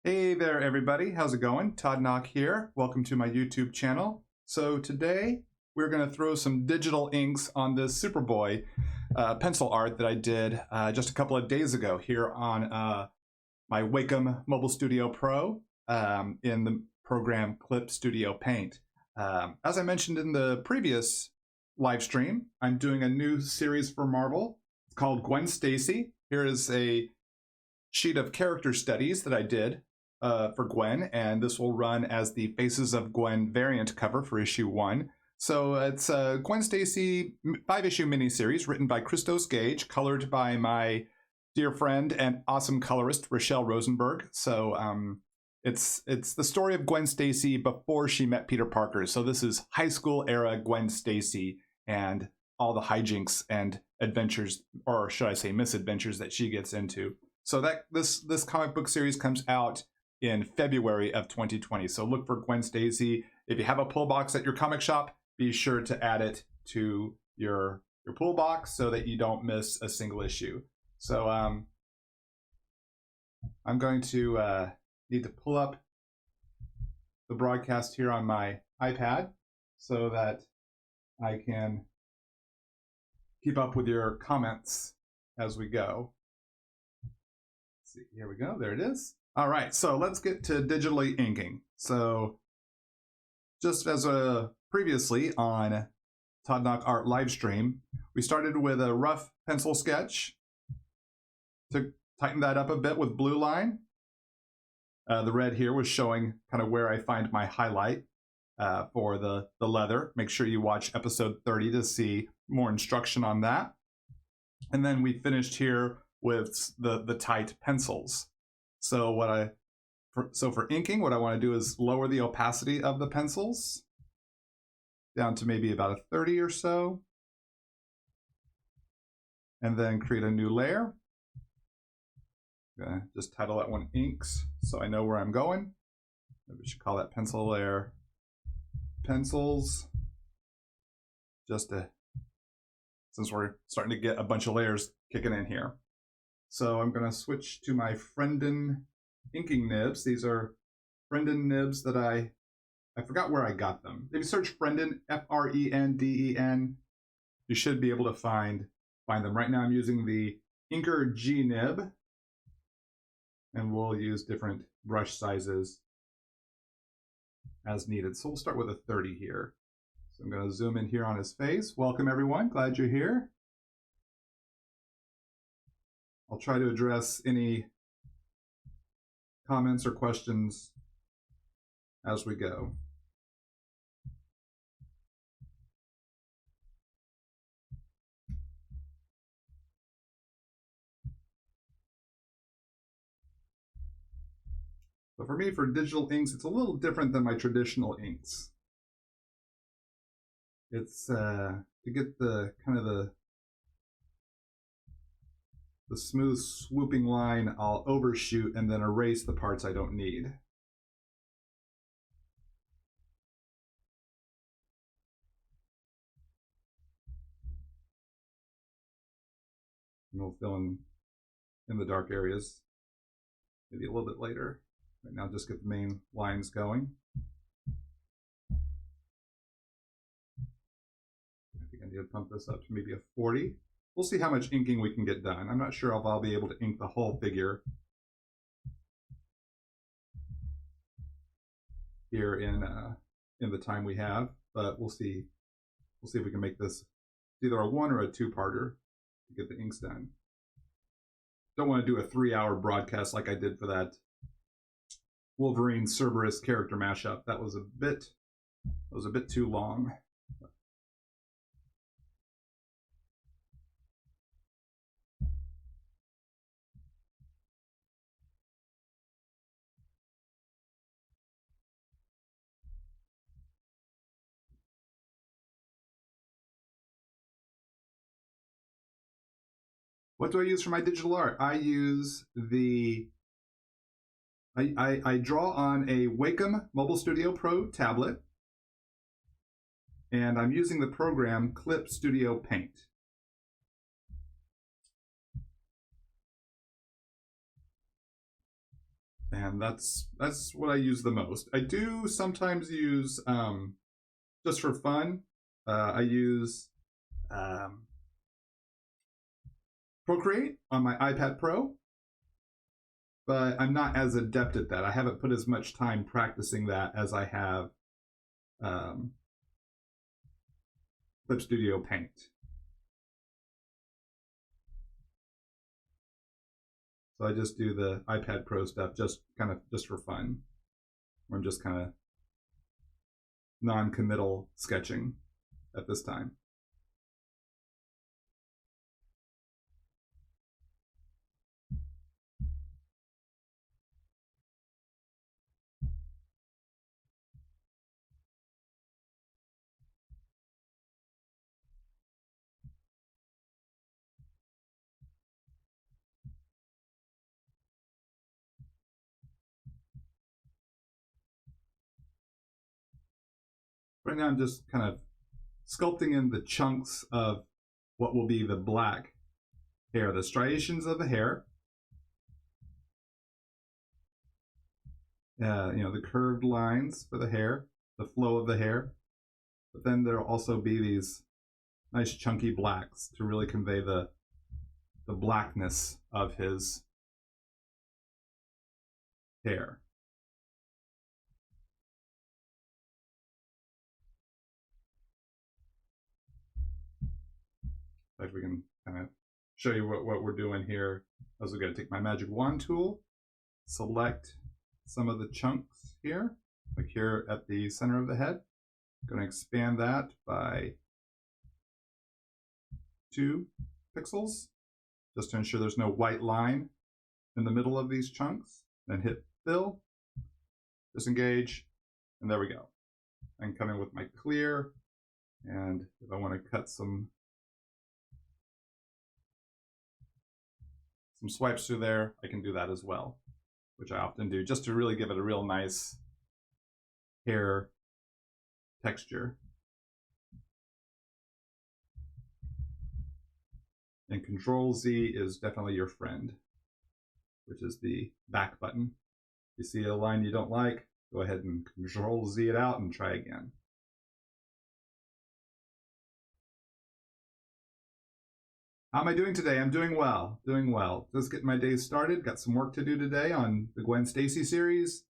Hey there everybody, how's it going? Todd Nauck here. Welcome to my YouTube channel. So today we're going to throw some digital inks on this Superboy pencil art that I did just a couple of days ago here on my Wacom MobileStudio Pro in the program ClipStudioPaint. As I mentioned in the previous live stream, I'm doing a new series for Marvel. It's called Gwen Stacy. Here is a sheet of character studies that I did for Gwen, and this will run as the Faces of Gwen variant cover for issue 1. So it's a Gwen Stacy 5-issue miniseries written by Christos Gage, colored by my dear friend and awesome colorist Rochelle Rosenberg. So it's the story of Gwen Stacy before she met Peter Parker. So this is high school era Gwen Stacy and all the hijinks and adventures, or should I say misadventures, that she gets into. So that this comic book series comes out in February of 2020. So look for Gwen Stacy. If you have a pull box at your comic shop, be sure to add it to your pull box so that you don't miss a single issue. So I'm going to need to pull up the broadcast here on my iPad so that I can keep up with your comments as we go. Let's see, here we go, there it is. All right, so let's get to digitally inking. So just as previously on Todd Nauck Art Livestream, we started with a rough pencil sketch to tighten that up a bit with blue line. The red here was showing kind of where I find my highlight for the leather. Make sure you watch episode 30 to see more instruction on that. And then we finished here with the tight pencils. So for inking, what I want to do is lower the opacity of the pencils down to maybe about a 30 or so, and then create a new layer. Okay, just title that one Inks so I know where I'm going. Maybe we should call that pencil layer Pencils, since we're starting to get a bunch of layers kicking in here. So I'm going to switch to my Frendon inking nibs. These are Frendon nibs that I forgot where I got them. If you search Frendon, F-R-E-N-D-E-N, you should be able to find them. Right now I'm using the Inker G nib, and we'll use different brush sizes as needed. So we'll start with a 30 here. So I'm going to zoom in here on his face. Welcome everyone, glad you're here. I'll try to address any comments or questions as we go. So for me, for digital inks, it's a little different than my traditional inks. It's to get the kind of the smooth swooping line, I'll overshoot and then erase the parts I don't need. And we'll fill in the dark areas maybe a little bit later. Right now, just get the main lines going. I think I need to pump this up to maybe a 40. We'll see how much inking we can get done. I'm not sure if I'll be able to ink the whole figure here in the time we have, but we'll see. We'll see if we can make this either a 1 or a 2-parter to get the inks done. Don't want to do a 3-hour broadcast like I did for that Wolverine Cerberus character mashup. That was a bit too long. What do I use for my digital art? I use I draw on a Wacom MobileStudio Pro tablet, and I'm using the program ClipStudioPaint. And that's what I use the most. I do sometimes use, just for fun, I use Procreate on my iPad Pro, but I'm not as adept at that. I haven't put as much time practicing that as I have ClipStudioPaint. So I just do the iPad Pro stuff just for fun. Or I'm just kind of non-committal sketching at this time. Right now I'm just kind of sculpting in the chunks of what will be the black hair, the striations of the hair. The curved lines for the hair, the flow of the hair. But then there'll also be these nice chunky blacks to really convey the blackness of his hair. In fact, we can kind of show you what we're doing here. I was going to take my magic wand tool, select some of the chunks here, like here at the center of the head. I'm going to expand that by 2 pixels, just to ensure there's no white line in the middle of these chunks. Then hit fill, disengage, and there we go. I can come in with my clear, and if I want to cut some swipes through there, I can do that as well, which I often do just to really give it a real nice hair texture. And Control-Z is definitely your friend, which is the back button. If you see a line you don't like, go ahead and Control-Z it out and try again. How am I doing today? I'm doing well, Just getting my day started. Got some work to do today on the Gwen Stacy series.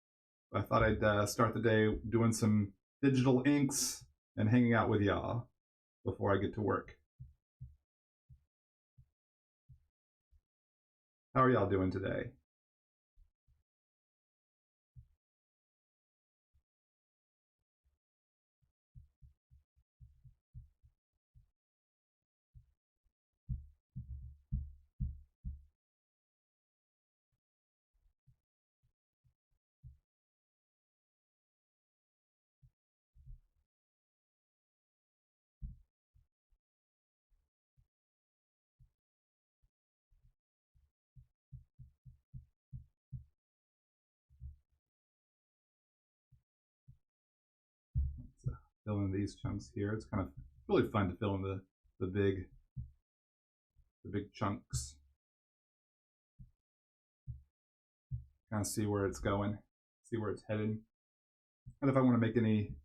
I thought I'd start the day doing some digital inks and hanging out with y'all before I get to work. How are y'all doing today? Fill in these chunks here. It's kind of really fun to fill in the big chunks. Kind of see where it's going, see where it's headed. And if I want to make any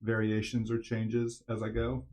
variations or changes as I go.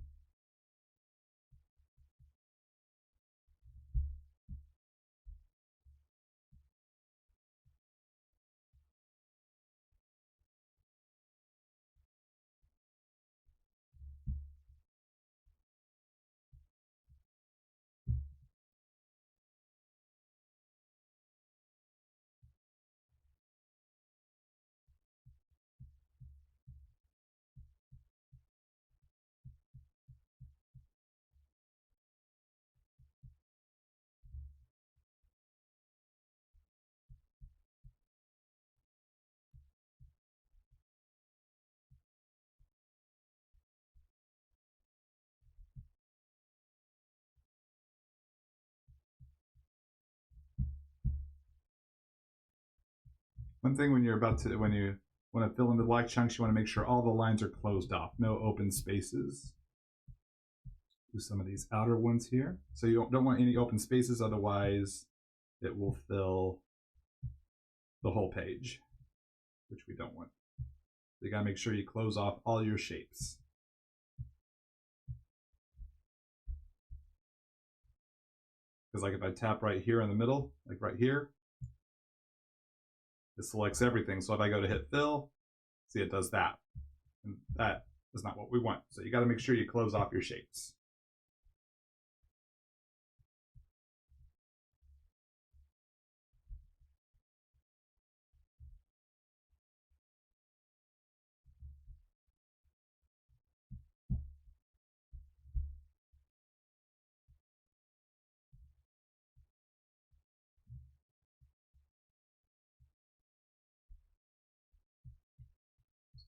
One thing when you want to fill in the black chunks, you want to make sure all the lines are closed off, no open spaces. Do some of these outer ones here. So you don't want any open spaces, otherwise it will fill the whole page, which we don't want. You gotta make sure you close off all your shapes. Because like if I tap right here in the middle, like right here, it selects everything. So if I go to hit fill, see it does that. And that is not what we want. So you gotta make sure you close off your shapes.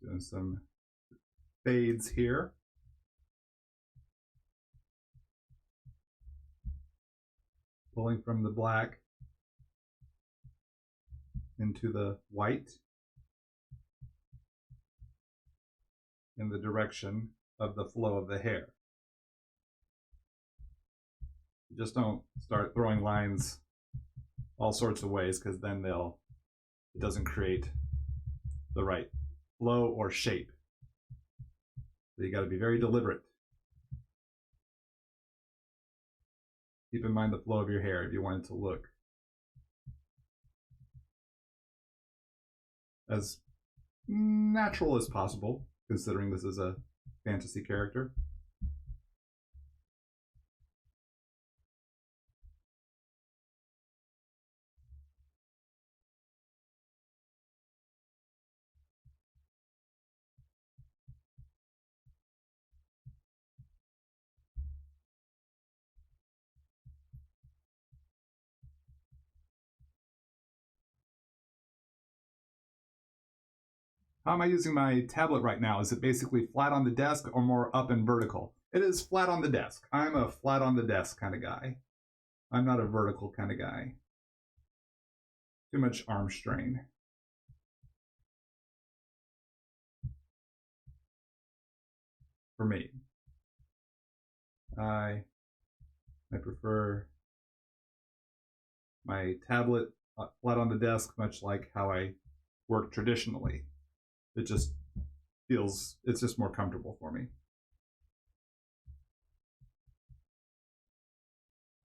Doing some fades here. Pulling from the black into the white in the direction of the flow of the hair. You just don't start throwing lines all sorts of ways, because then it doesn't create the right flow or shape. So you got to be very deliberate. Keep in mind the flow of your hair if you want it to look as natural as possible, considering this is a fantasy character. How am I using my tablet right now? Is it basically flat on the desk or more up and vertical? It is flat on the desk. I'm a flat on the desk kind of guy. I'm not a vertical kind of guy. Too much arm strain. For me. I prefer my tablet flat on the desk, much like how I work traditionally. It just feels, it's just more comfortable for me.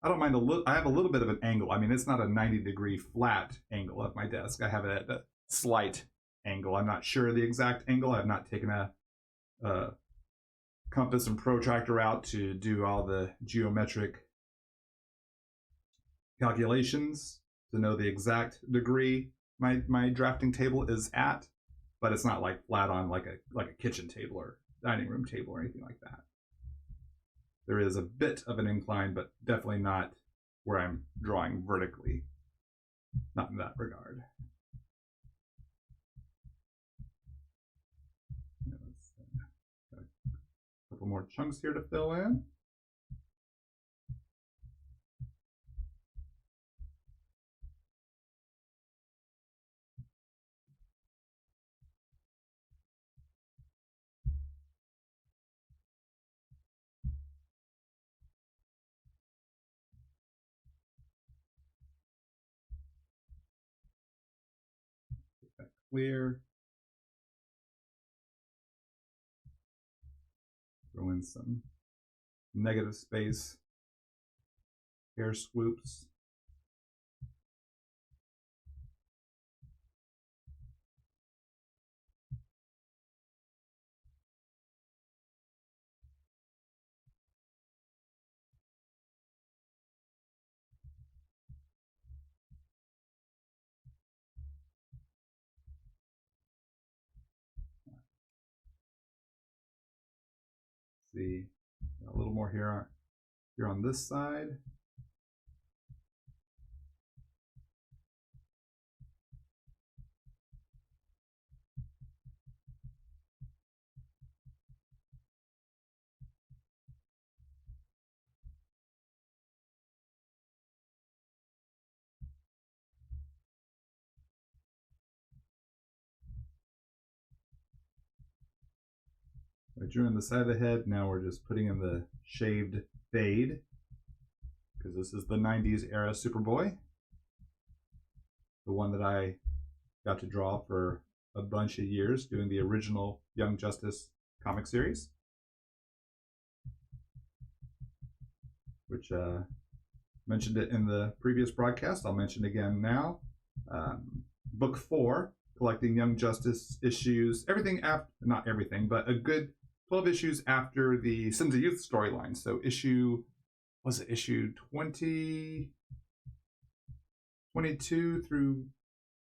I don't mind I have a little bit of an angle. I mean, it's not a 90-degree flat angle at my desk. I have it at a slight angle. I'm not sure the exact angle. I have not taken a compass and protractor out to do all the geometric calculations to know the exact degree my drafting table is at, but it's not like flat on like a kitchen table or dining room table or anything like that. There is a bit of an incline, but definitely not where I'm drawing vertically. Not in that regard. Let's got a couple more chunks here to fill in. Clear. Throw in some negative space, hair swoops. See, a little more here on this side. I drew in the side of the head. Now we're just putting in the shaved fade, because this is the 90s era Superboy. The one that I got to draw for a bunch of years doing the original Young Justice comic series, which mentioned it in the previous broadcast. I'll mention it again now. Book 4, collecting Young Justice issues, everything after, not everything, but a good 12 issues after the Sins of Youth storyline. So issue 20, 22 through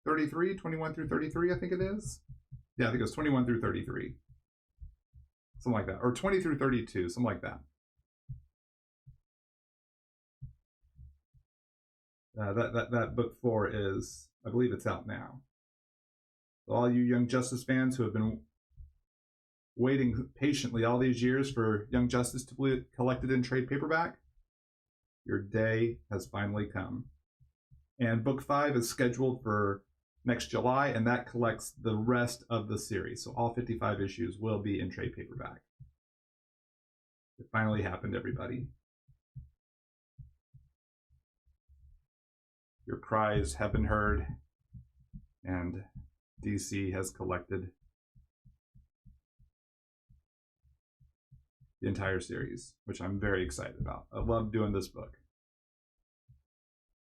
33, 21 through 33, I think it is. Yeah, I think it was 21 through 33. Something like that. Or 20 through 32, something like that. That book 4 is, I believe it's out now. So all you Young Justice fans who have been waiting patiently all these years for Young Justice to be collected in trade paperback, your day has finally come. And book 5 is scheduled for next July, and that collects the rest of the series. So all 55 issues will be in trade paperback. It finally happened, everybody. Your cries have been heard, and DC has collected the entire series, which I'm very excited about. I love doing this book.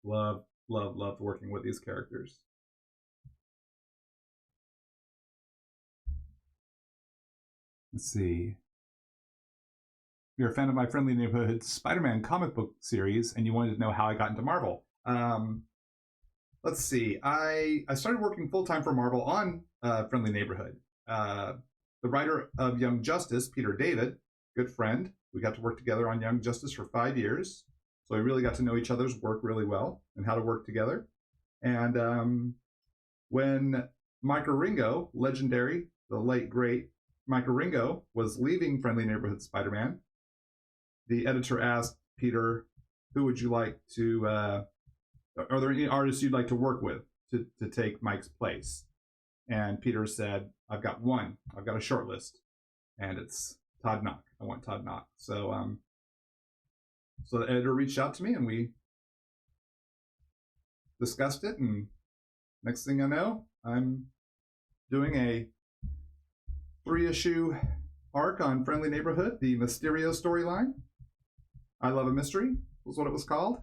Love working with these characters. Let's see. If you're a fan of my Friendly Neighborhood Spider-Man comic book series and you wanted to know how I got into Marvel, let's see. I started working full-time for Marvel on Friendly Neighborhood. The writer of Young Justice, Peter David, good friend, we got to work together on Young Justice for 5 years. So we really got to know each other's work really well and how to work together. And when Mike Ringo, legendary, the late, great Mike Ringo, was leaving Friendly Neighborhood Spider-Man, the editor asked Peter, who would you like to, are there any artists you'd like to work with to take Mike's place? And Peter said, I've got one. I've got a short list, and it's Todd Nauck. I want Todd Nauck. So the editor reached out to me, and we discussed it, and next thing I know, I'm doing a 3-issue arc on Friendly Neighborhood, the Mysterio storyline. I Love a Mystery was what it was called.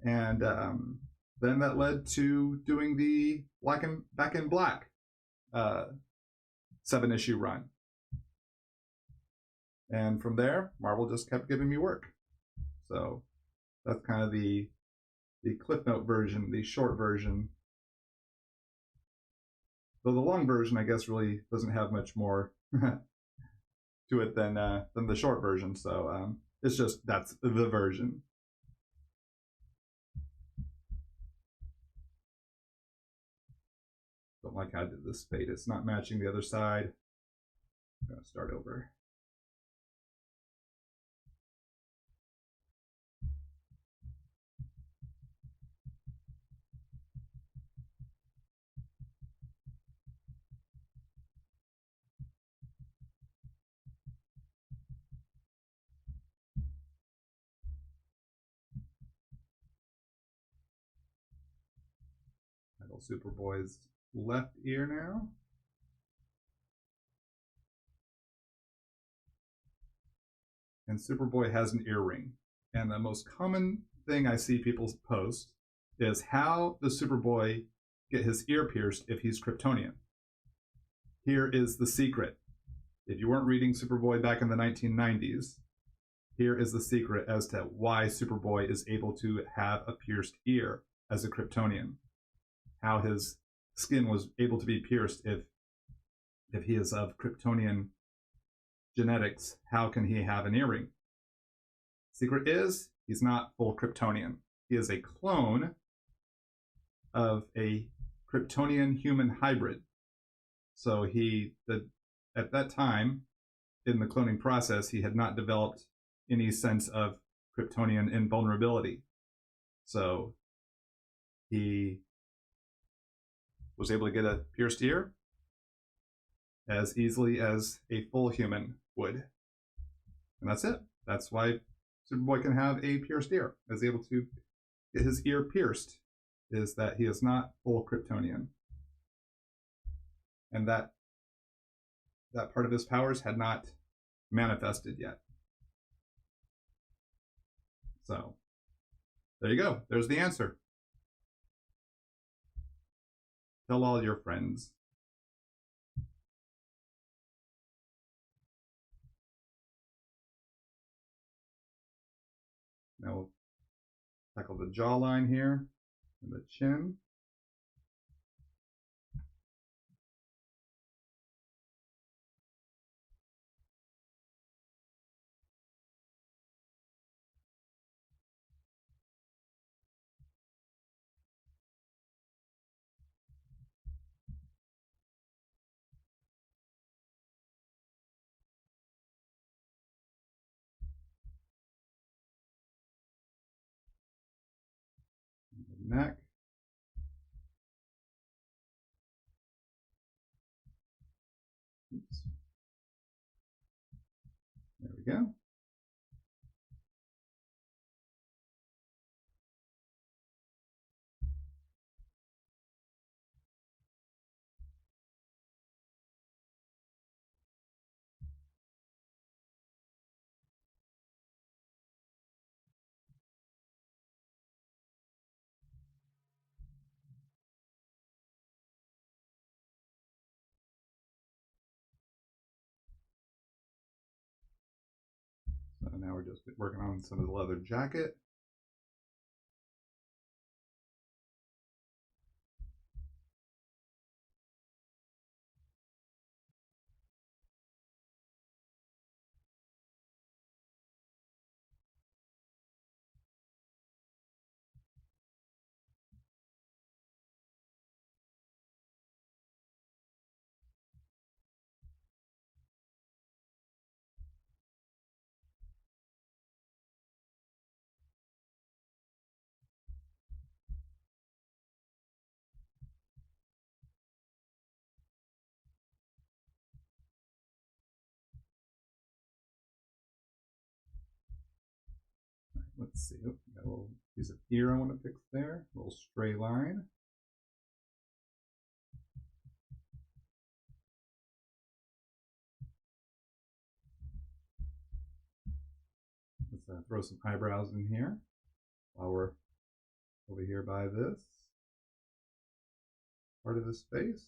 And then that led to doing the Back in Black 7-issue run. And from there, Marvel just kept giving me work. So that's kind of the Cliff Note version, the short version. Though the long version, I guess, really doesn't have much more to it than the short version. So it's just, that's the version. Don't like how I did this fade. It's not matching the other side. I'm going to start over. Superboy's left ear now. And Superboy has an earring. And the most common thing I see people post is, how does Superboy get his ear pierced if he's Kryptonian? Here is the secret. If you weren't reading Superboy back in the 1990s, here is the secret as to why Superboy is able to have a pierced ear as a Kryptonian. How his skin was able to be pierced if he is of Kryptonian genetics. How can he have an earring? Secret is, he's not full Kryptonian. He is a clone of a Kryptonian human hybrid. So at that time in the cloning process, he had not developed any sense of Kryptonian invulnerability. So he was able to get a pierced ear as easily as a full human would. And that's it. That's why Superboy can have a pierced ear, is able to get his ear pierced, is that he is not full Kryptonian. and that part of his powers had not manifested yet. So there you go. There's the answer. Tell all your friends. Now we'll tackle the jawline here and the chin. The neck. Oops. There we go. So now we're just working on some of the leather jacket. Let's see. Oh, got a little piece of ear I want to fix there. A little stray line. Let's throw some eyebrows in here while we're over here by this part of his face.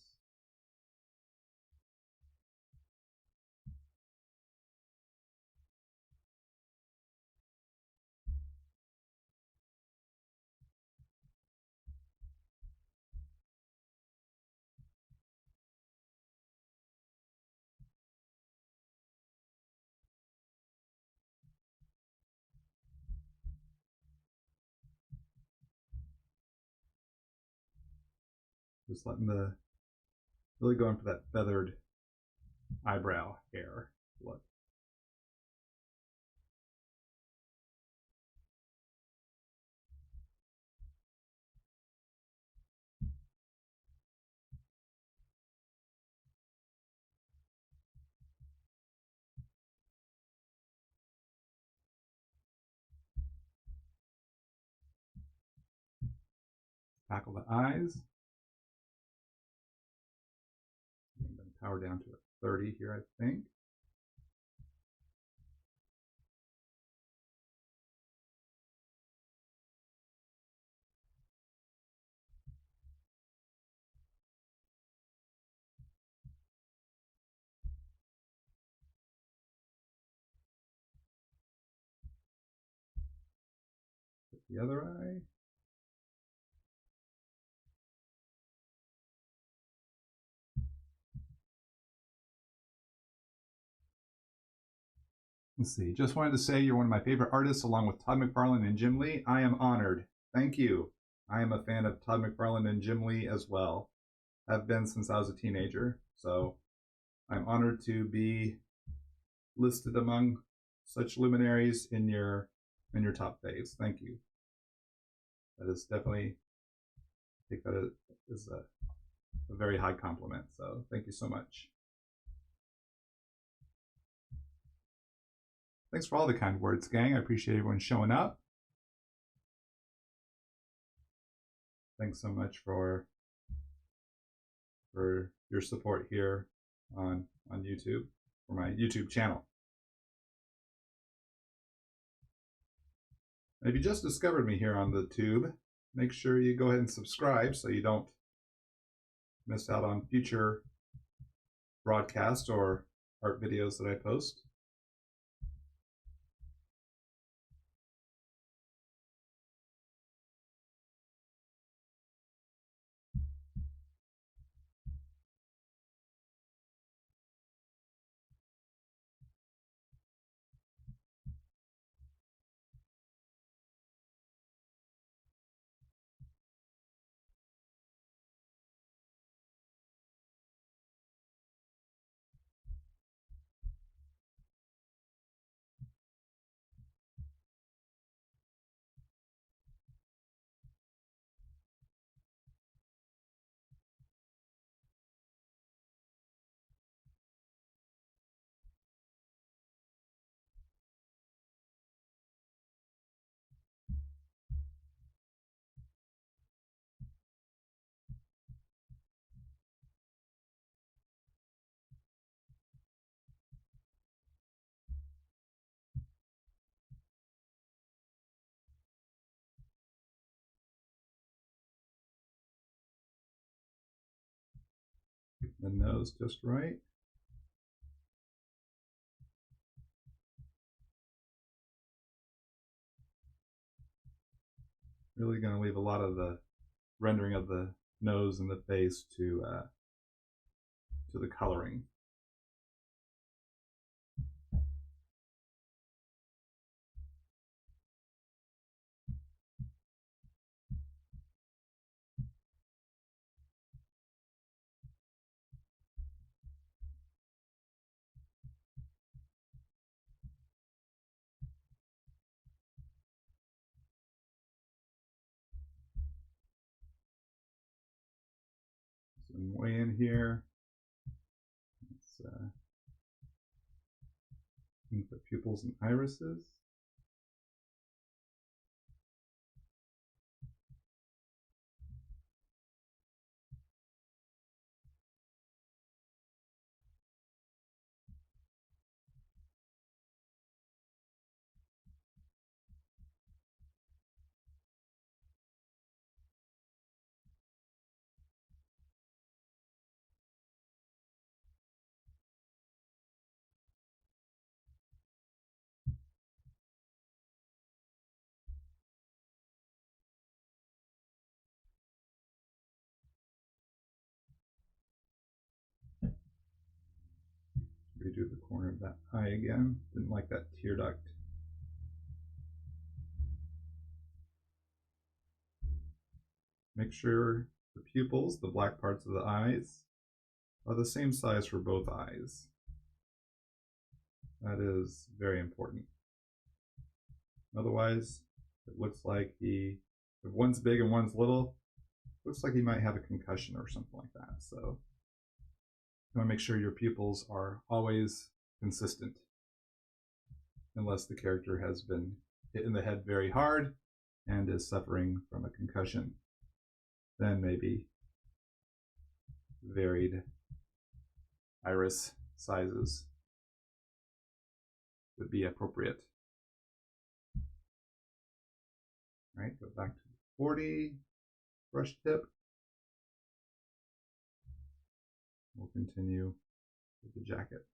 Just letting really going for that feathered eyebrow hair look. Tackle the eyes. I'm going to power down to a 30 here, I think. The other eye. Let's see. Just wanted to say you're one of my favorite artists along with Todd McFarlane and Jim Lee. I am honored. Thank you. I am a fan of Todd McFarlane and Jim Lee as well. I've been since I was a teenager. So I'm honored to be listed among such luminaries in your top faves. Thank you. That is definitely, I think that is a very high compliment. So thank you so much. Thanks for all the kind words, gang. I appreciate everyone showing up. Thanks so much for for your support here on YouTube, for my YouTube channel. And if you just discovered me here on the tube, make sure you go ahead and subscribe so you don't miss out on future broadcasts or art videos that I post. The nose just right. Really going to leave a lot of the rendering of the nose and the face to the coloring. Zoom way in here. Let's ink the pupils and irises. Redo the corner of that eye again. Didn't like that tear duct. Make sure the pupils, the black parts of the eyes, are the same size for both eyes. That is very important. Otherwise, it looks like if one's big and one's little, looks like he might have a concussion or something like that. So you want to make sure your pupils are always consistent, unless the character has been hit in the head very hard and is suffering from a concussion. Then maybe varied iris sizes would be appropriate. All right, go back to 40 brush tip. We'll continue with the jacket.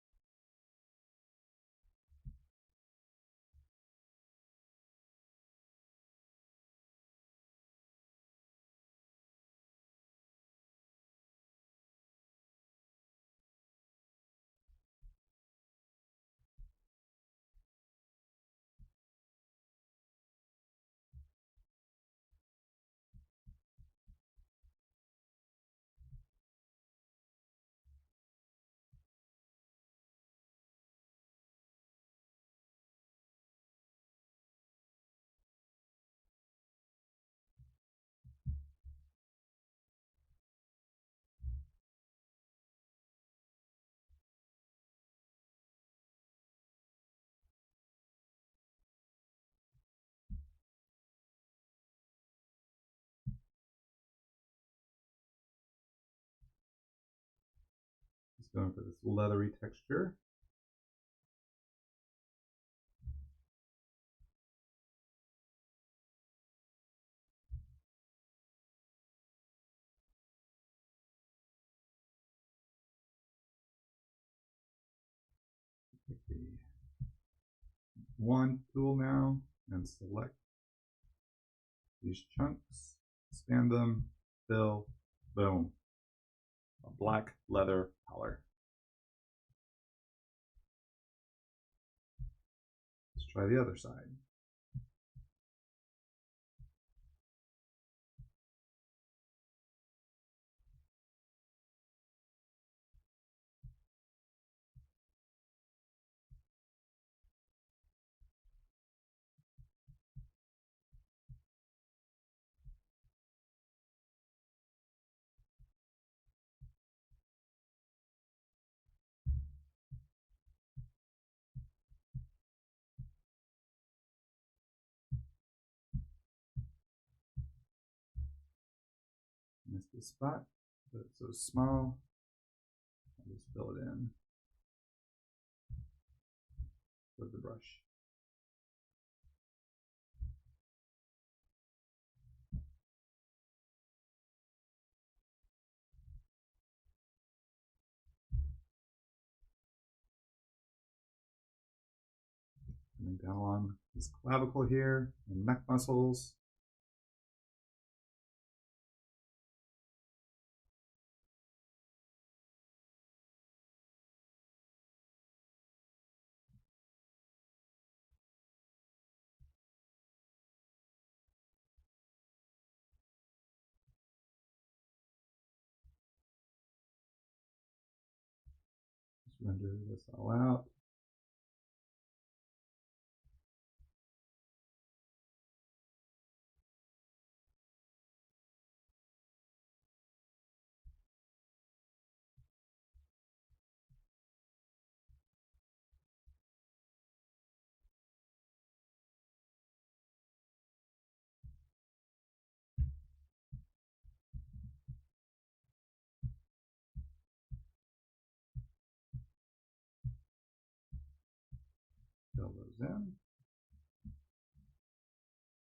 Going for this leathery texture. Take the wand tool now and select these chunks, expand them, fill, boom. A black leather color. Let's try the other side. Missed the spot, but it's so small. I'll just fill it in with the brush. Coming down along this clavicle here and neck muscles. Just render this all out. Fill those in.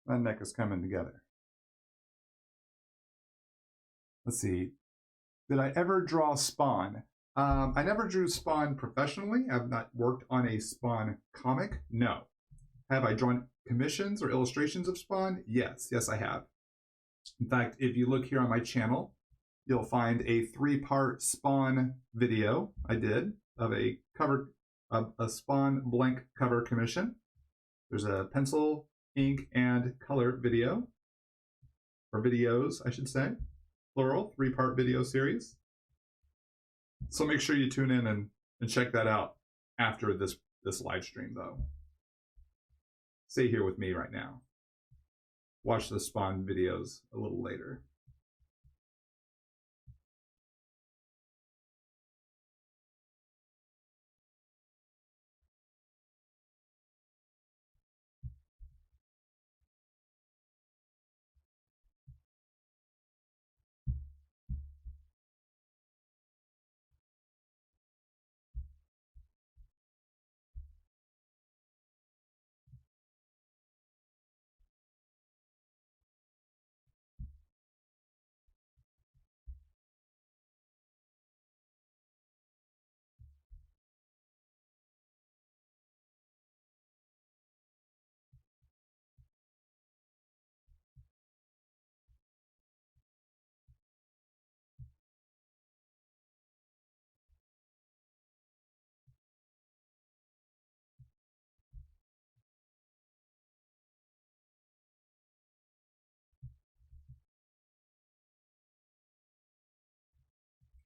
That neck is coming together. Let's see. Did I ever draw Spawn? I never drew Spawn professionally. I've not worked on a Spawn comic. No. Have I drawn commissions or illustrations of Spawn? Yes. Yes, I have. In fact, if you look here on my channel, you'll find a 3-part Spawn video I did of a cover of a Spawn blank cover commission. There's a pencil, ink, and color video, or videos, I should say, plural, 3-part video series. So make sure you tune in and check that out after this live stream, though. Stay here with me right now. Watch the Spawn videos a little later.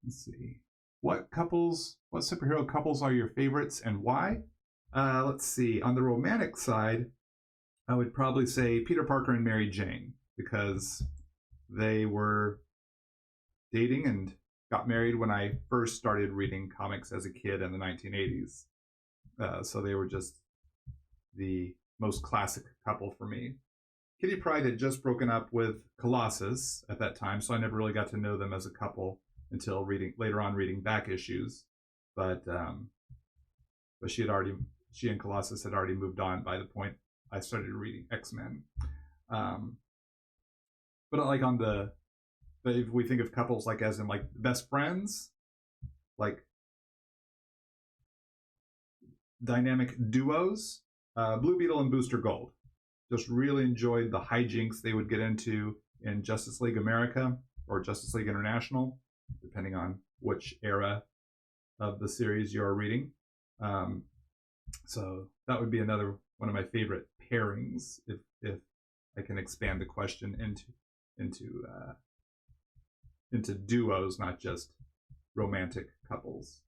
Let's see. What superhero couples are your favorites and why? Let's see. On the romantic side, I would probably say Peter Parker and Mary Jane, because they were dating and got married when I first started reading comics as a kid in the 1980s. So they were just the most classic couple for me. Kitty Pryde had just broken up with Colossus at that time, so I never really got to know them as a couple until later on reading back issues. but she and Colossus had already moved on by the point I started reading X-Men. But like but if we think of couples like as in like best friends, like dynamic duos, Blue Beetle and Booster Gold. Just really enjoyed the hijinks they would get into in Justice League America or Justice League International, depending on which era of the series you're reading. So that would be another one of my favorite pairings, if I can expand the question into duos, not just romantic couples.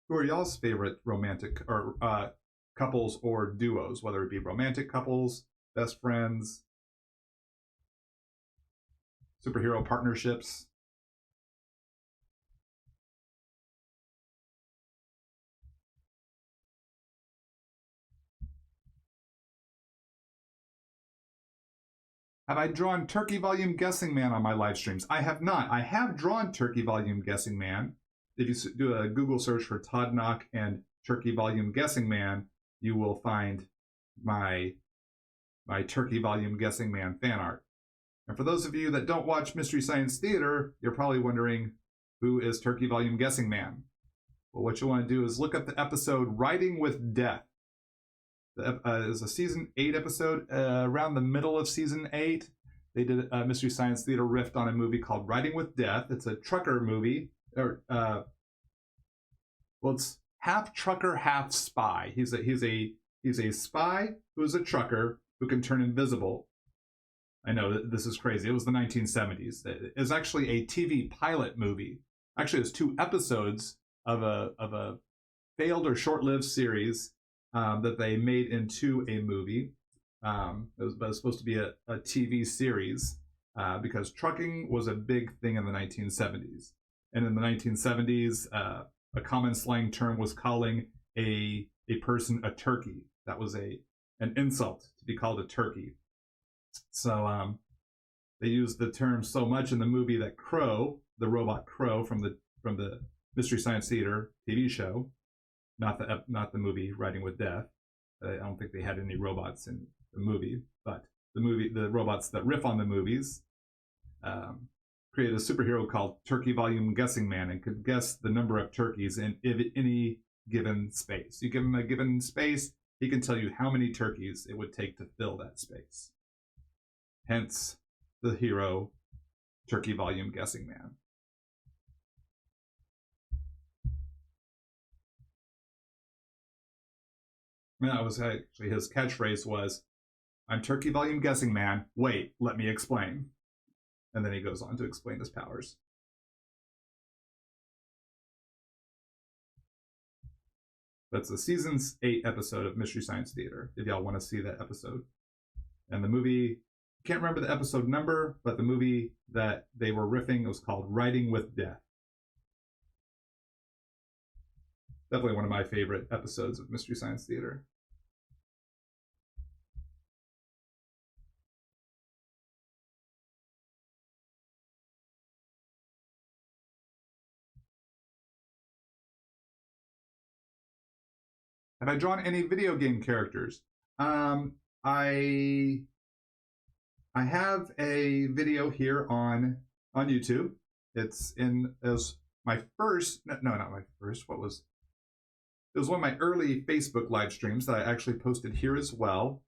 Who are y'all's favorite romantic or couples or duos, whether it be romantic couples, best friends, superhero partnerships? Have I drawn Turkey Volume Guessing Man on my live streams? I have not. I have drawn Turkey Volume Guessing Man. If you do a Google search for Todd Nauck and Turkey Volume Guessing Man, you will find my Turkey Volume Guessing Man fan art. And for those of you that don't watch Mystery Science Theater, you're probably wondering, who is Turkey Volume Guessing Man? Well, what you want to do is look up the episode Writing with Death. It was a season 8 episode. Around the middle of season 8, they did a Mystery Science Theater riff on a movie called Writing with Death. It's a trucker movie. Well, it's half trucker, half spy. He's a spy who's a trucker who can turn invisible. I know this is crazy. It was the 1970s. It was actually a TV pilot movie. Actually, it was 2 episodes of a failed or short-lived series that they made into a movie. It was supposed to be a TV series because trucking was a big thing in the 1970s. And in the 1970s, a common slang term was calling a person a turkey. That was an insult to be called a turkey. So they used the term so much in the movie that Crow, the robot Crow from the Mystery Science Theater TV show, not the movie Writing with Death. I don't think they had any robots in the movie, but the robots that riff on the movies created a superhero called Turkey Volume Guessing Man and could guess the number of turkeys in any given space. You give him a given space, he can tell you how many turkeys it would take to fill that space. Hence the hero Turkey Volume Guessing Man. That was actually his catchphrase was, "I'm Turkey Volume Guessing Man. Wait, let me explain." And then he goes on to explain his powers. That's the season 8 episode of Mystery Science Theater, if y'all want to see that episode. And the movie, can't remember the episode number, but the movie that they were riffing was called Writing with Death. Definitely one of my favorite episodes of Mystery Science Theater. Have I drawn any video game characters? I have a video here on YouTube. It was my first, no, not my first. What was? It was one of my early Facebook live streams that I actually posted here as well.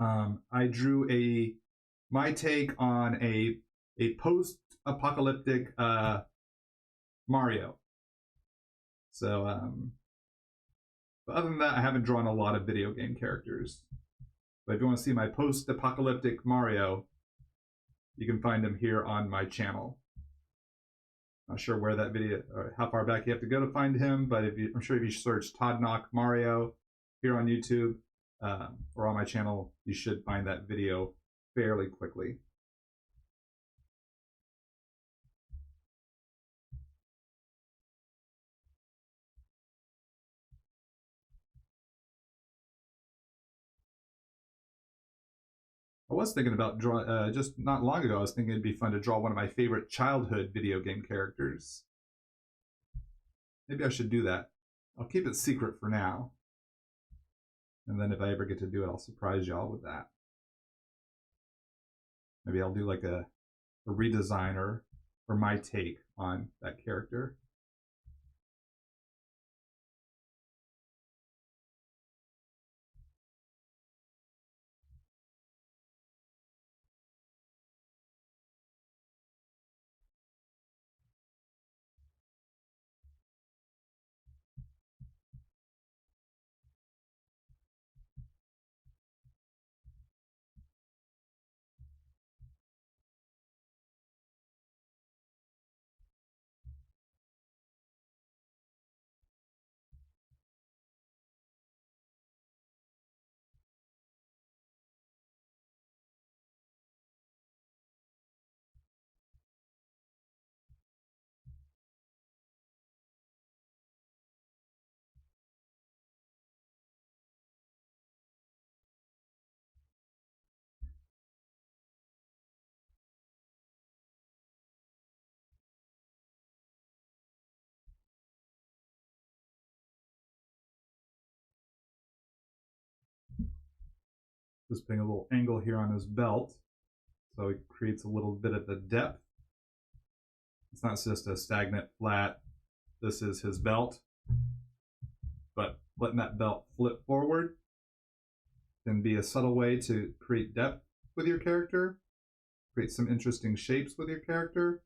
I drew my take on a post-apocalyptic Mario. So, but other than that, I haven't drawn a lot of video game characters. But if you want to see my post-apocalyptic Mario, you can find him here on my channel. Not sure where that video, or how far back you have to go to find him, but I'm sure if you search Todd Nauck Mario here on YouTube or on my channel, you should find that video fairly quickly. I was thinking about drawing, just not long ago, I was thinking it'd be fun to draw one of my favorite childhood video game characters. Maybe I should do that. I'll keep it secret for now. And then if I ever get to do it, I'll surprise y'all with that. Maybe I'll do like a redesign or my take on that character. Just putting a little angle here on his belt so it creates a little bit of the depth. It's not just a stagnant flat, this is his belt, but letting that belt flip forward can be a subtle way to create depth with your character, create some interesting shapes with your character,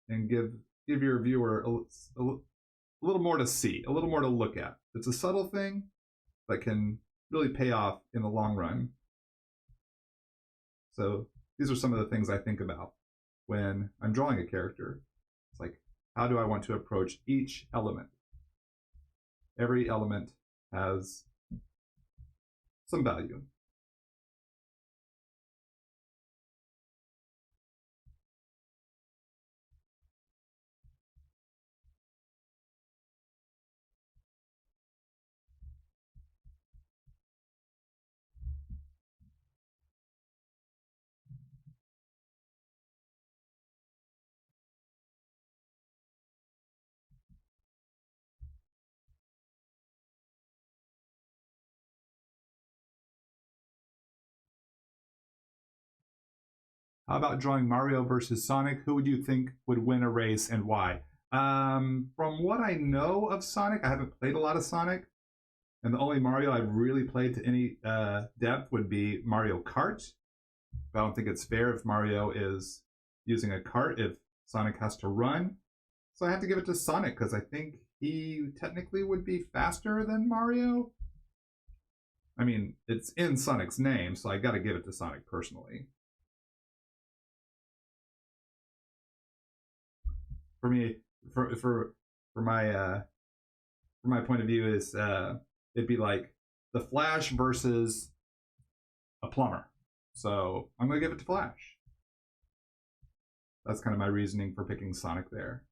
and give your viewer a little more to see, a little more to look at. It's a subtle thing, but can really pay off in the long run. So these are some of the things I think about when I'm drawing a character. It's like, how do I want to approach each element? Every element has some value. How about drawing Mario versus Sonic? Who would you think would win a race and why? From what I know of Sonic, I haven't played a lot of Sonic, and the only Mario I've really played to any depth would be Mario Kart. I don't think it's fair if Mario is using a cart if Sonic has to run. So I have to give it to Sonic because I think he technically would be faster than Mario. I mean, it's in Sonic's name, so I got to give it to Sonic personally. For me, for my point of view is it'd be like the Flash versus a plumber. So I'm gonna give it to Flash. That's kind of my reasoning for picking Sonic there.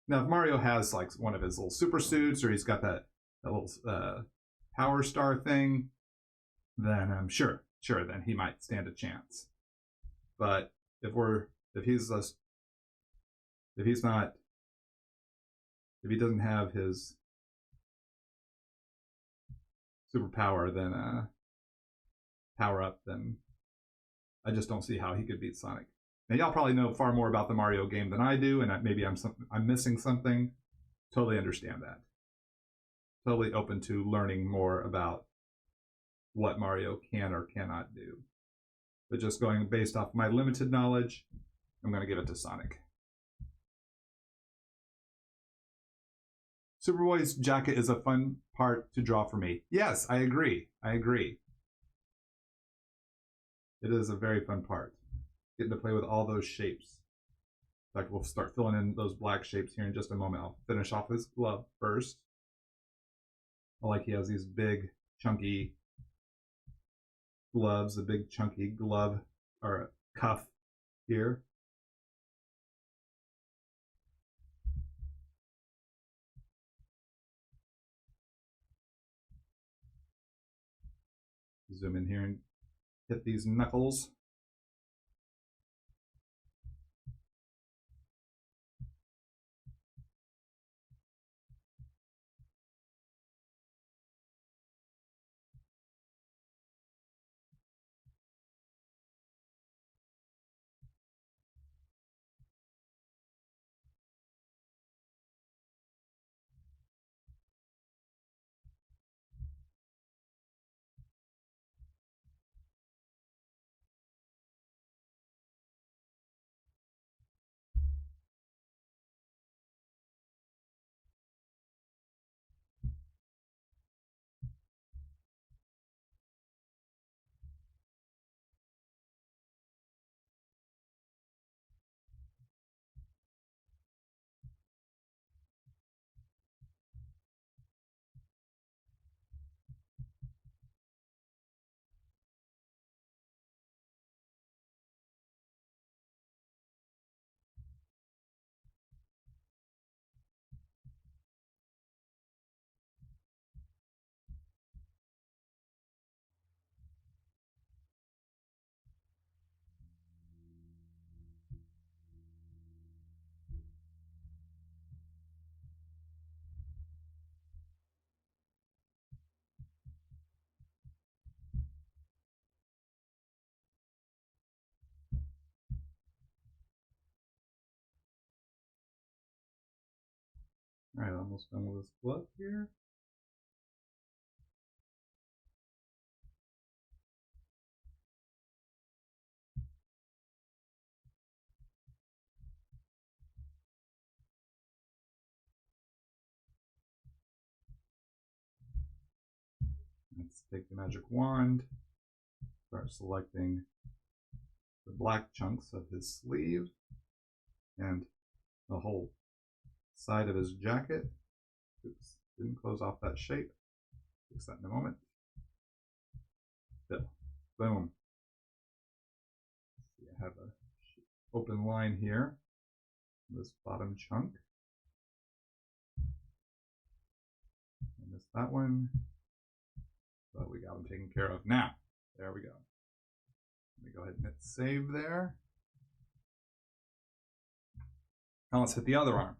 Now, if Mario has like one of his little super suits, or he's got that little power star thing, then I'm sure, then he might stand a chance. But if he doesn't have his superpower, then power up, then I just don't see how he could beat Sonic. Now y'all probably know far more about the Mario game than I do, and maybe I'm missing something. Totally understand that. Totally open to learning more about what Mario can or cannot do. But just going based off my limited knowledge, I'm going to give it to Sonic. Superboy's jacket is a fun part to draw for me. Yes, I agree. It is a very fun part. Getting to play with all those shapes. In fact, we'll start filling in those black shapes here in just a moment. I'll finish off his glove first. I like he has these big, chunky gloves, a big, chunky glove or cuff here. zoom in here and hit these knuckles. All right, almost done with this glove here. Let's take the magic wand, start selecting the black chunks of his sleeve and the whole side of his jacket. Oops, didn't close off that shape. Fix that in a moment. Fill. Boom. See, I have an open line here. This bottom chunk. I missed that one. But we got them taken care of. Now, there we go. Let me go ahead and hit save there. Now let's hit the other arm.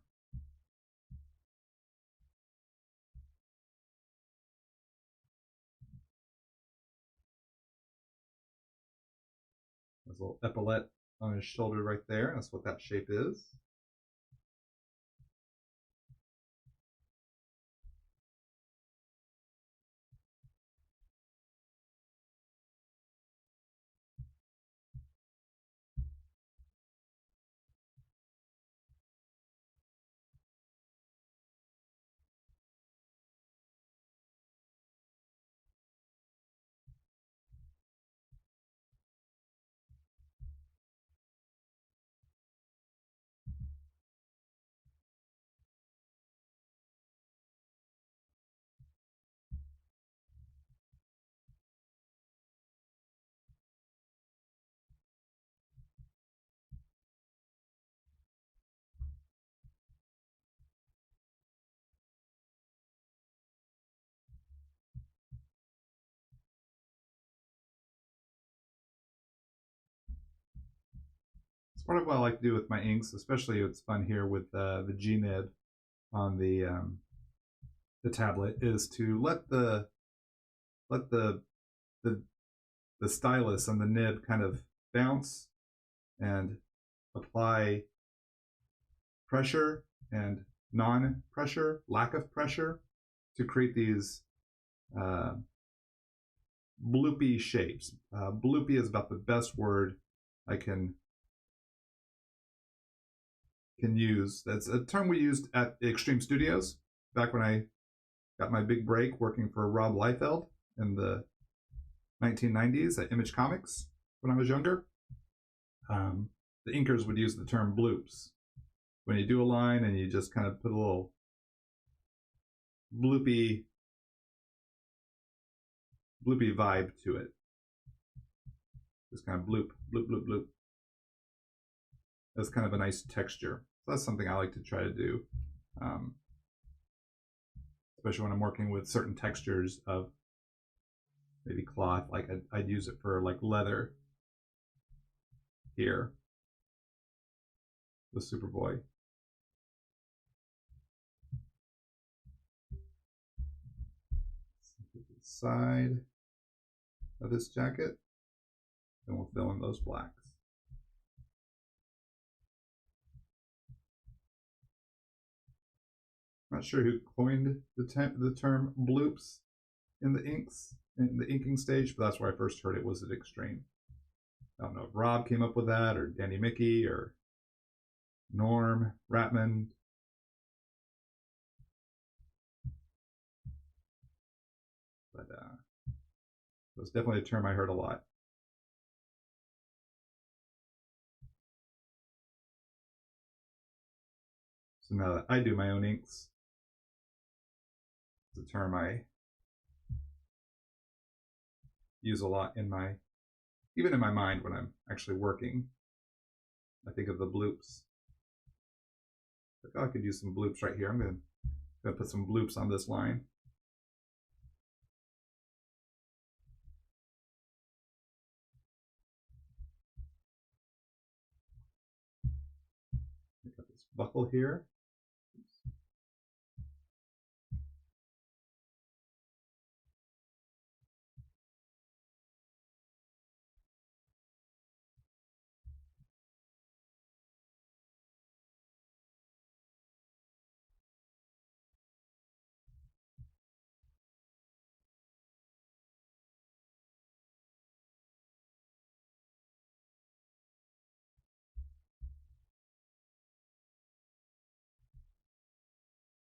There's a little epaulette on his shoulder right there. That's what that shape is. Part of what I like to do with my inks, especially it's fun here with the G nib on the tablet, is to let the stylus and the nib kind of bounce and apply pressure and non-pressure, lack of pressure, to create these bloopy shapes. Bloopy is about the best word I can use. That's a term we used at Extreme Studios back when I got my big break working for Rob Liefeld in the 1990s at Image Comics when I was younger. The inkers would use the term bloops. When you do a line and you just kind of put a little bloopy vibe to it. Just kind of bloop, bloop, bloop, bloop. That's kind of a nice texture. So that's something I like to try to do, especially when I'm working with certain textures of maybe cloth, like I'd use it for like leather here with Superboy. Side of this jacket, and we'll fill in those blacks. Not sure who coined the term bloops in the inking stage, but that's where I first heard it, was at Extreme. I don't know if Rob came up with that, or Danny Mickey, or Norm Ratman. But it was definitely a term I heard a lot. So now that I do my own inks, it's a term I use a lot even in my mind when I'm actually working. I think of the bloops. Like, oh, I could use some bloops right here. I'm gonna put some bloops on this line. Got this buckle here.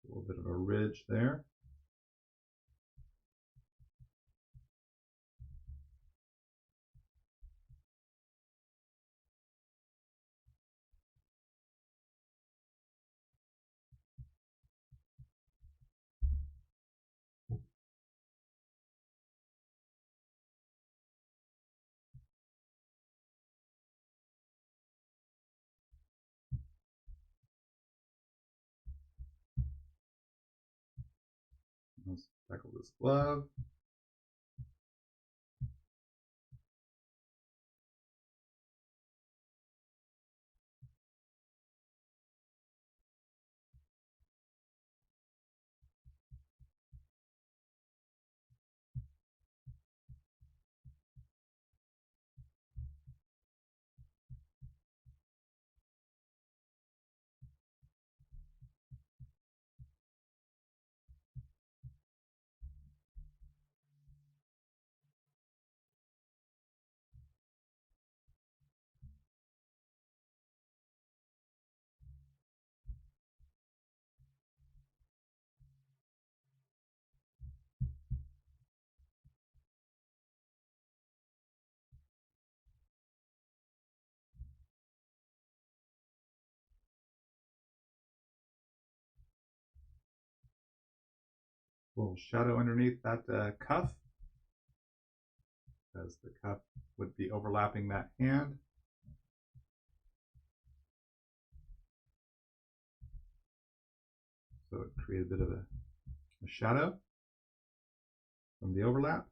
A little bit of a ridge there. Let's tackle this glove. A little shadow underneath that cuff, because the cuff would be overlapping that hand. So it created a bit of a shadow from the overlap.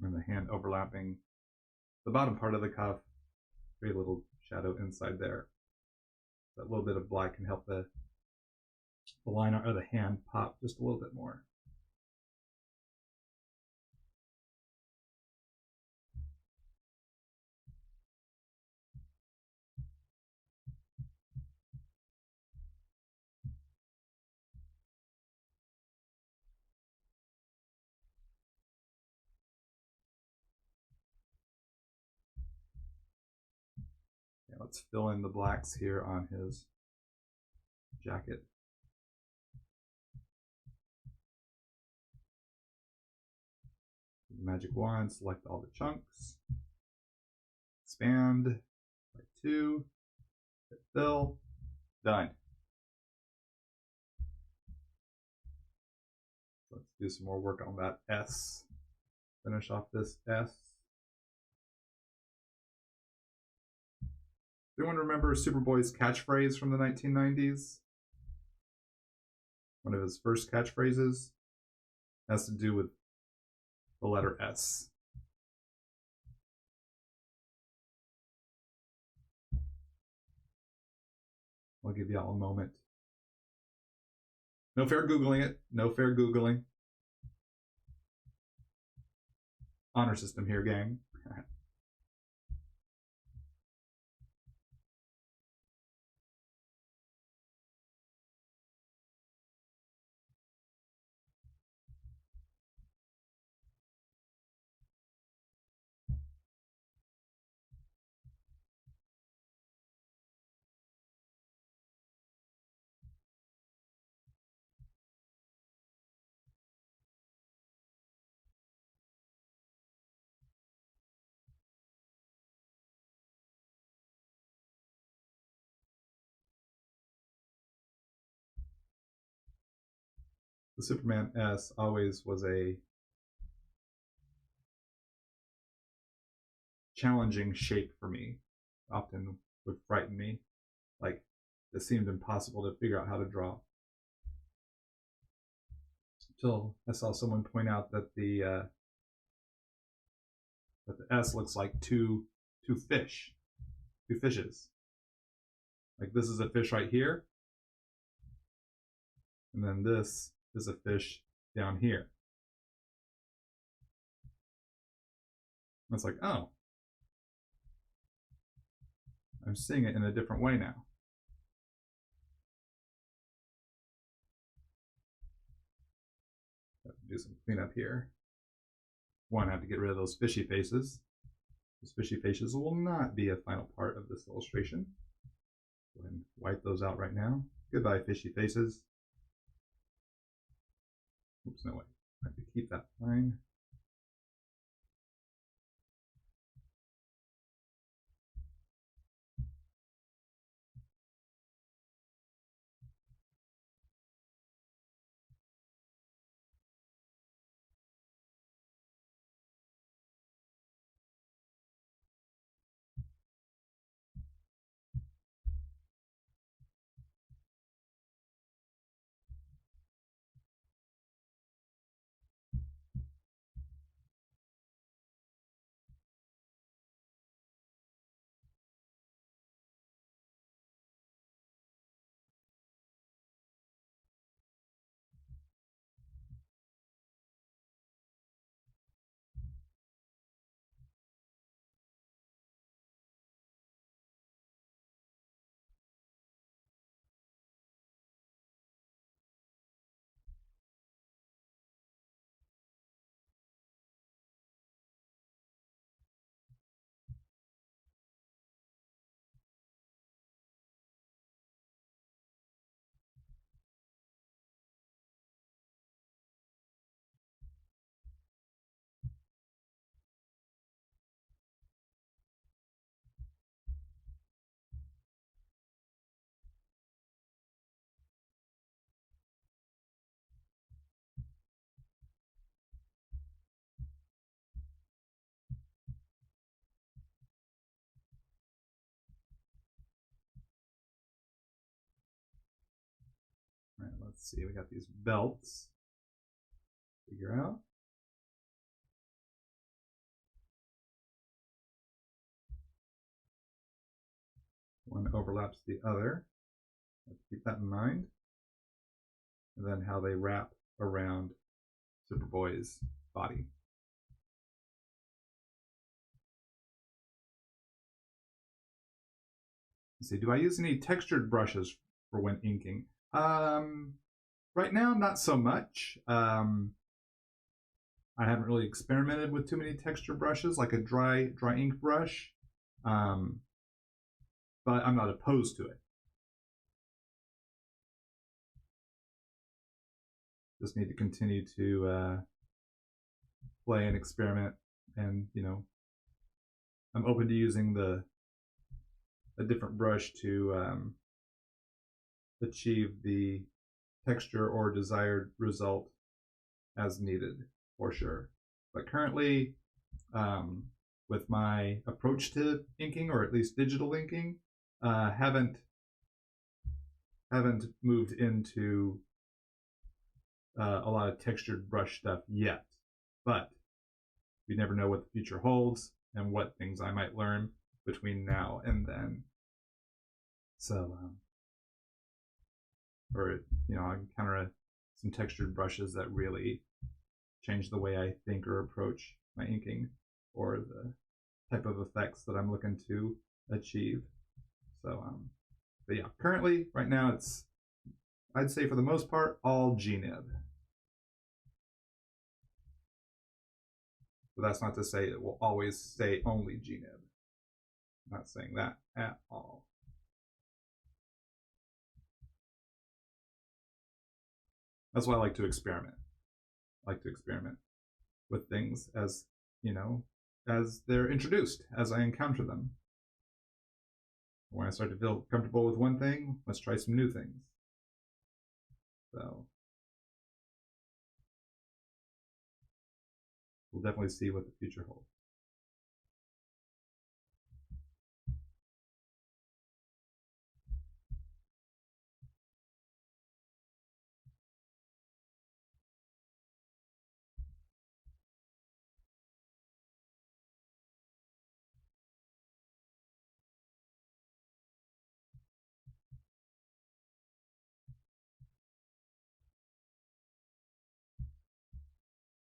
And the hand overlapping the bottom part of the cuff, create a little shadow inside there. That little bit of black can help the line or the hand pop just a little bit more. Yeah, let's fill in the blacks here on his jacket. Magic wand, select all the chunks, expand by 2, hit fill, done. Let's do some more work on that S. Finish off this S. anyone remember Superboy's catchphrase from the 1990s? One of his first catchphrases has to do with the letter S. I'll give y'all a moment. No fair Googling it. No fair Googling. Honor system here, gang. The Superman S always was a challenging shape for me. Often would frighten me. Like, it seemed impossible to figure out how to draw. Until I saw someone point out that the S looks like two fishes. Like, this is a fish right here, and then this is a fish down here. And it's like, oh, I'm seeing it in a different way now. Have to do some cleanup here. One, I have to get rid of those fishy faces. Those fishy faces will not be a final part of this illustration. Go ahead and wipe those out right now. Goodbye, fishy faces. Oops, no way. I have to keep that line. All right, let's see. We got these belts. Figure out. One overlaps the other. Let's keep that in mind. And then how they wrap around Superboy's body. Let's see, do I use any textured brushes for when inking? Right now, not so much. I haven't really experimented with too many texture brushes, like a dry ink brush. But I'm not opposed to it. Just need to continue to play and experiment, and I'm open to using a different brush to achieve the texture or desired result as needed, for sure. But currently, with my approach to inking, or at least digital inking, Haven't moved into a lot of textured brush stuff yet, but you never know what the future holds and what things I might learn between now and then. So, or I encounter some textured brushes that really change the way I think or approach my inking, or the type of effects that I'm looking to achieve. So, but yeah, currently, right now, it's, I'd say for the most part, all GNib. But that's not to say it will always stay only GNib. I'm not saying that at all. That's why I like to experiment. I like to experiment with things as, as they're introduced, as I encounter them. When I start to feel comfortable with one thing, let's try some new things. So we'll definitely see what the future holds.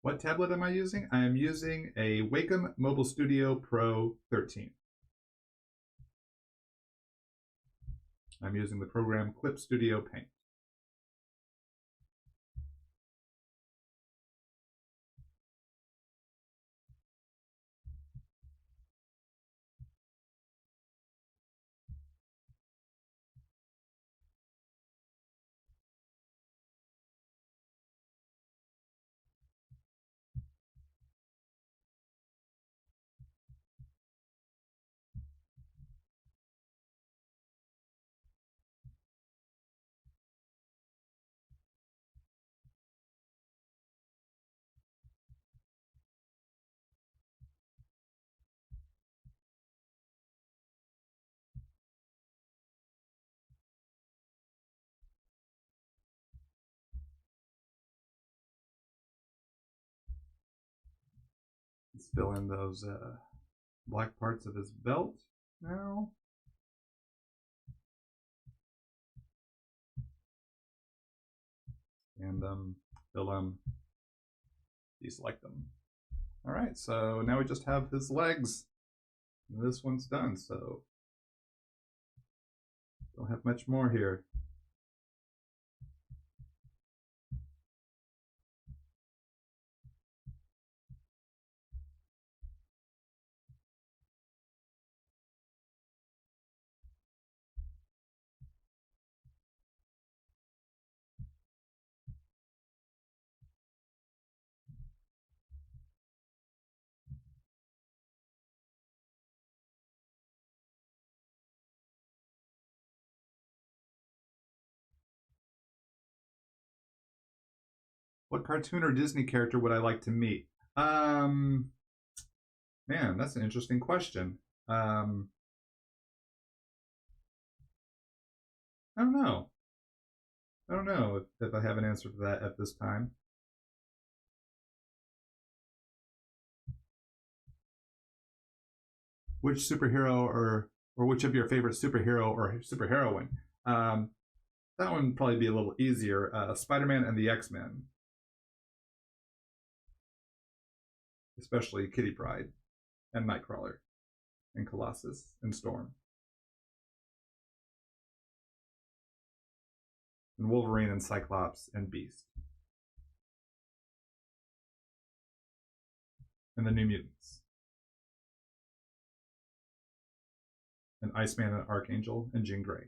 What tablet am I using? I am using a Wacom MobileStudio Pro 13. I'm using the program ClipStudioPaint. Let's fill in those black parts of his belt now. And fill them, deselect them. All right, so now we just have his legs. And this one's done, so don't have much more here. What cartoon or Disney character would I like to meet? Man, that's an interesting question. I don't know. I don't know if I have an answer for that at this time. Which superhero or which of your favorite superhero or superheroine? That one would probably be a little easier. Spider-Man and the X-Men. Especially Kitty Pryde and Nightcrawler and Colossus and Storm. And Wolverine and Cyclops and Beast. And the New Mutants. And Iceman and Archangel and Jean Grey.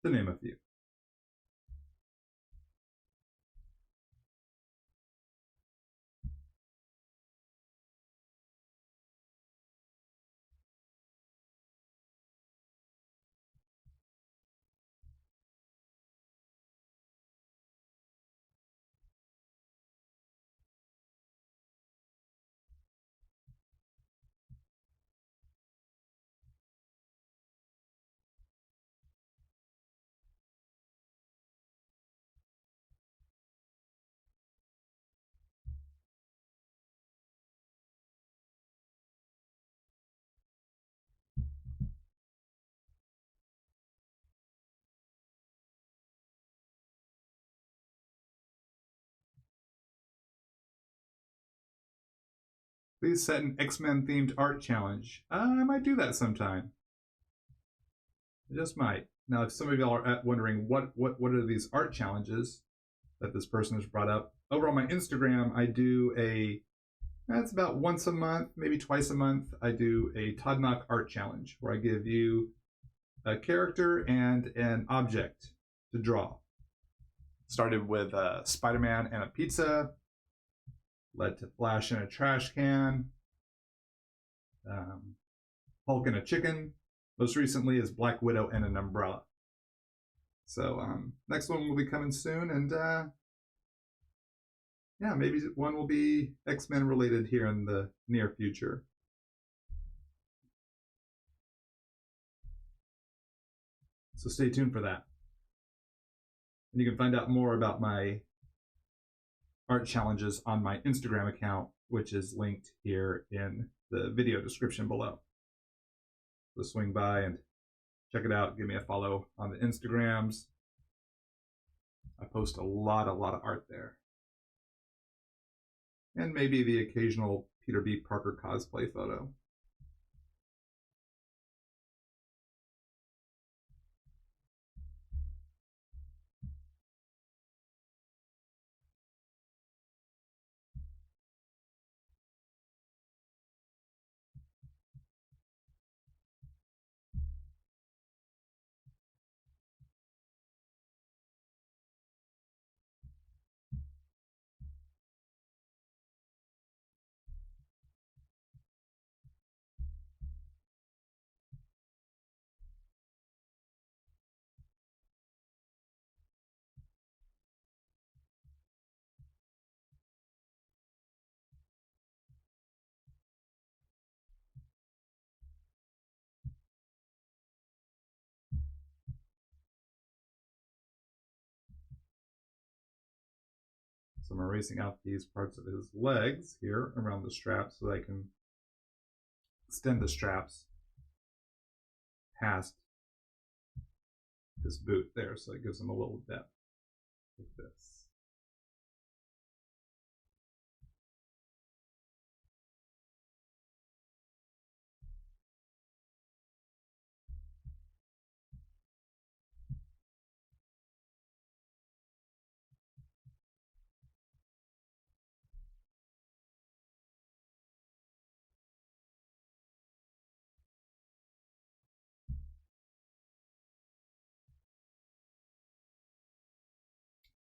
To name a few. Please set an X-Men themed art challenge. I might do that sometime. I just might. Now, if some of y'all are wondering what are these art challenges that this person has brought up, over on my Instagram, I do that's about once a month, maybe twice a month, I do a Todd Nauck art challenge where I give you a character and an object to draw. Started with Spider-Man and a pizza, led to Flash and a trash can, Hulk and a chicken. Most recently is Black Widow and an umbrella. So next one will be coming soon, and yeah, maybe one will be X-Men related here in the near future. So stay tuned for that. And you can find out more about my art challenges on my Instagram account, which is linked here in the video description below. So swing by and check it out. Give me a follow on the Instagrams. I post a lot of art there. And maybe the occasional Peter B. Parker cosplay photo. So I'm erasing out these parts of his legs here around the straps so that I can extend the straps past this boot there, so it gives them a little depth like this.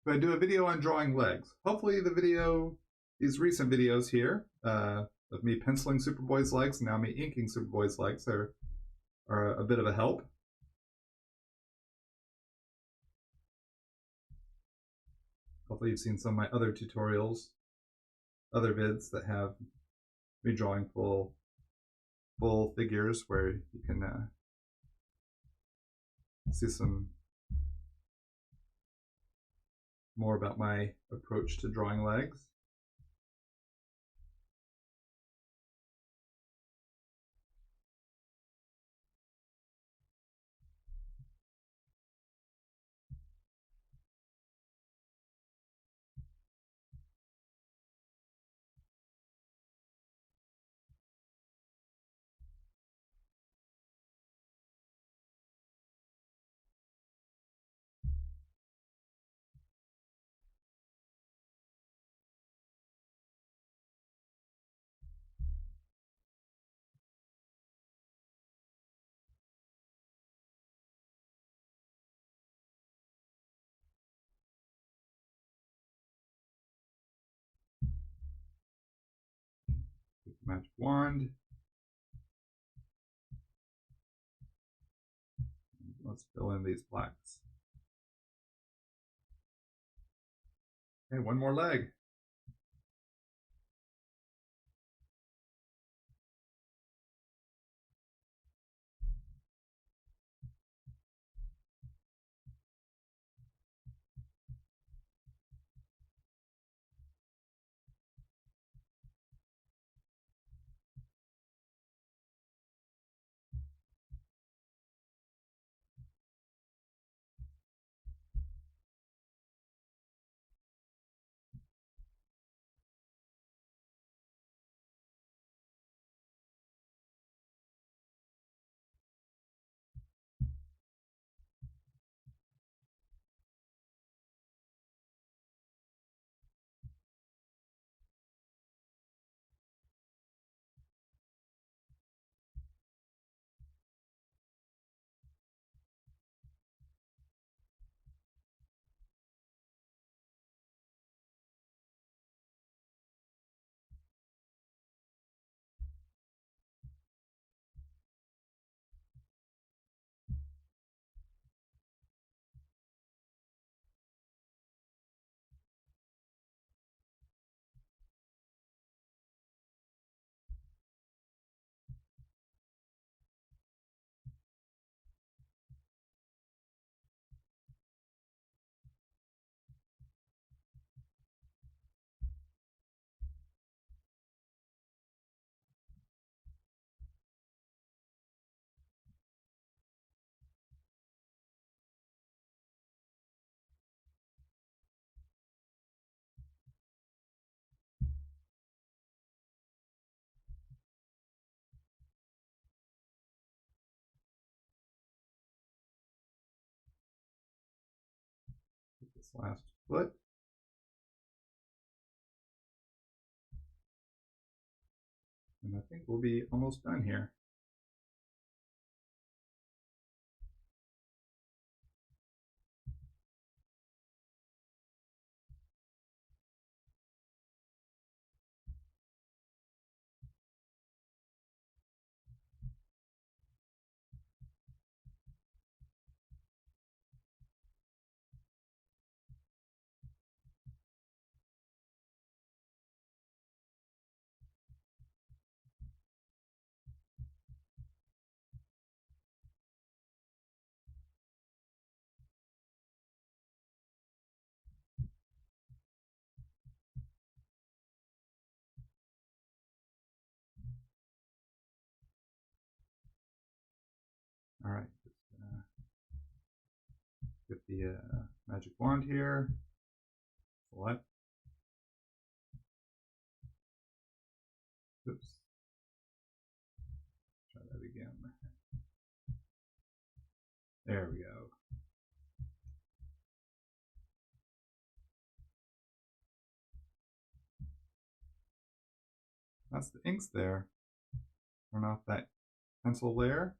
But I do a video on drawing legs. Hopefully these recent videos here of me penciling Superboy's legs and now me inking Superboy's legs are a bit of a help. Hopefully you've seen some of my other tutorials, other vids that have me drawing full figures where you can see some more about my approach to drawing legs. Magic wand. Let's fill in these blacks. Okay, one more leg. last foot. And I think we'll be almost done here. All right, get the magic wand here. Select. Oops. Try that again. There we go. That's the inks there. Turn off that pencil layer.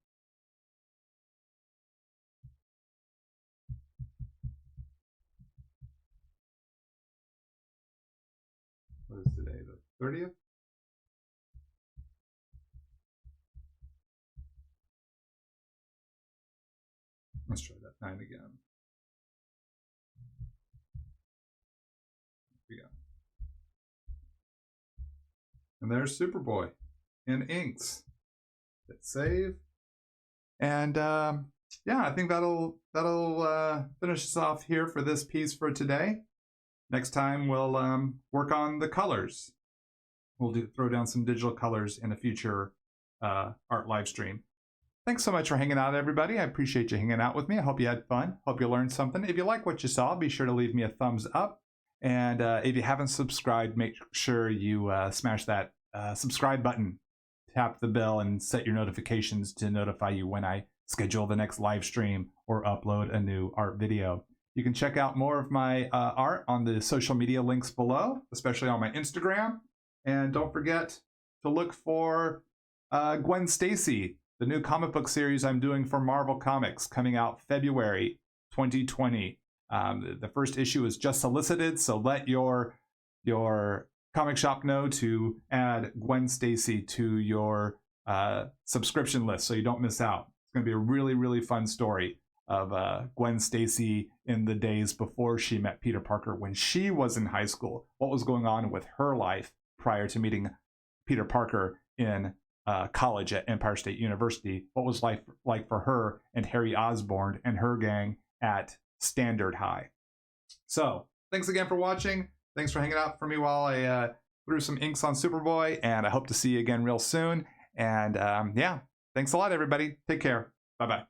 What is today, the 30th? Let's try that 9 again. There we go. And there's Superboy in inks. Hit save. And yeah, I think that'll finish us off here for this piece for today. Next time we'll work on the colors. We'll throw down some digital colors in a future art live stream. Thanks so much for hanging out, everybody. I appreciate you hanging out with me. I hope you had fun. Hope you learned something. If you like what you saw, be sure to leave me a thumbs up. And if you haven't subscribed, make sure you smash that subscribe button. Tap the bell and set your notifications to notify you when I schedule the next live stream or upload a new art video. You can check out more of my art on the social media links below, especially on my Instagram. And don't forget to look for Gwen Stacy, the new comic book series I'm doing for Marvel Comics, coming out February 2020. The first issue is just solicited, so let your comic shop know to add Gwen Stacy to your subscription list so you don't miss out. It's going to be a really, really fun story of Gwen Stacy in the days before she met Peter Parker when she was in high school. What was going on with her life prior to meeting Peter Parker in college at Empire State University? What was life like for her and Harry Osborn and her gang at Standard High? So thanks again for watching. Thanks for hanging out for me while I threw some inks on Superboy, and I hope to see you again real soon. And yeah, thanks a lot, everybody. Take care. Bye-bye.